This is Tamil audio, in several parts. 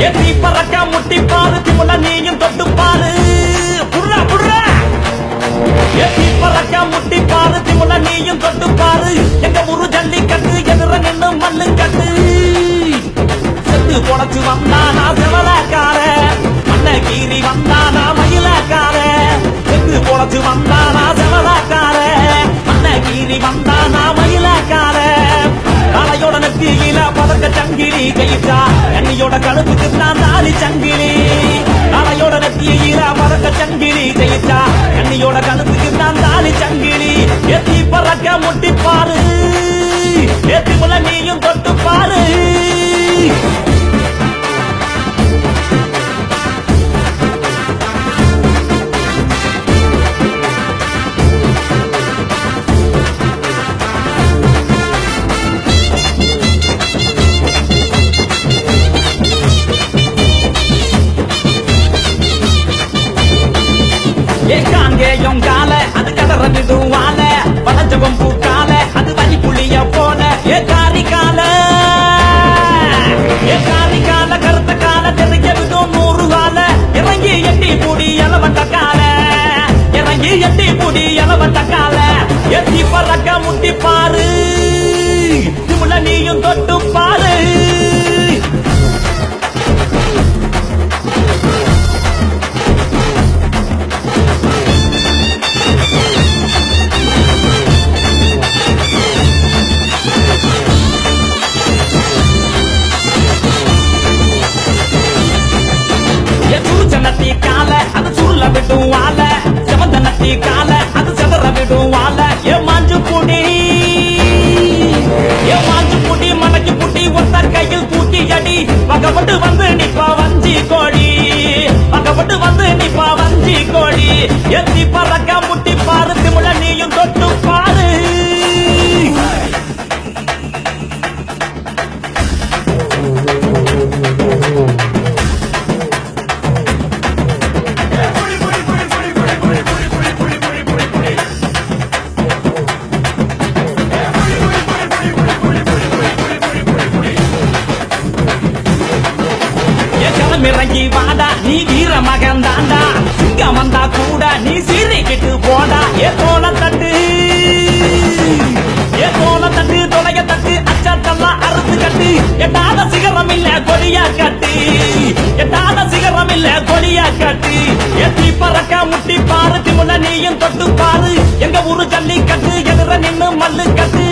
எத்தி பறக்க முட்டி பாரு திமுல நீயும் தொட்டு பாரு புர்ரா புர்ரா எத்தி பறக்க முட்டி பாரு திமுல நீயும் தொட்டு பாரு எங்க ஊரு ஜல்லிக்கட்டு எதிர நின்னு மல்லு கட்டு செத்து பொழைச்சு வந்தானா செவலக்கார மண்ணகீரி வந்தானா மயிலக்கார செத்து பொழைச்சு வந்தானா செவலக்கார மண்ணகீரி வந்தானா மயிலக்கார காலையோட நெத்தியில பதக்க சங்கிலி கையிட்டா என்னையோட கழுத்துக்கு தான் தாலி சங்கிலி காலையோட நெத்தியில பதக்க சங்கிலி கையிட்டா என்னையோட கழுத்துக்கு தான் தாலி சங்கிலி எத்தி பறக்க முட்டி பாரு எத்தி முல நீயும் தொட்டு பாரு ஏகாங்கேயம் கால அது கடற விடுவால பழஞ்சகம் பூக்கால அது வழி புளிய போல ஏகாரி கால கருத்த கால தெரிய விடும் 100 கால இறங்கி எட்டி பூடி எலவட்ட கால இறங்கி எட்டி பூடி எலவட்ட கால எத்தி பறக்க முட்டி பாரு திமுல நீயும் தொட்டு பாரு நத்தி கால அது சுருள விடும் வாழ செவந்த நத்தி கால அது செதற விடும் வாழ ஏ மாஞ்சு புடி மடக்கி புட்டி ஒத்த கையில் தூக்கி அடி பகப்பட்டு வந்து நிப்பா வஞ்சி கோடி பகப்பட்டு வந்து நிப்பா வஞ்சி கோடி எத்தி பறக்க முட்டி பாரு திமுல நீயும் தொட்டு பாரு இறங்கி வாடா நீ வீர மகன் தாண்டா இங்க வந்தா கூட நீ சீரிக்கிட்டு போடா ஏ தோல தட்டு தொலைய தட்டு அச்சத்தெல்லாம் அறுத்து கட்டு எட்டாத சிகரம் இல்ல கொடியா கட்டு எட்டாத சிகரம் இல்ல கொடியா கட்டு எத்தி பறக்க முட்டி பாரு திமுல நீயும் தொட்டு பாரு எங்க ஊரு ஜல்லிக்கட்டு எதிர நின்னு மல்லு கட்டு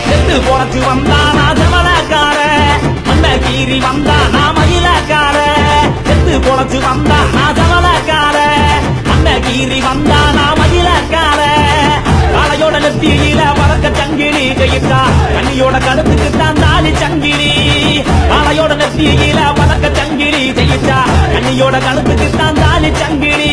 செத்து பொழைச்சு வந்தானா செவலக்கார மண்ணகீரி வந்தானா மயிலக்கார செத்து பொழைச்சு வந்தானா செவலக்கார மண்ணகீரி வந்தானா மயிலக்கார காலையோட நெத்தியில பறக்க சங்கிலி கையிட்டா கண்ணியோட கழுத்துக்கு தான் தாலி சங்கிலி காலையோட நெத்தியில பறக்க சங்கிலி கையிட்டா கண்ணியோட கழுத்துக்கு தான் தாலி சங்கிலி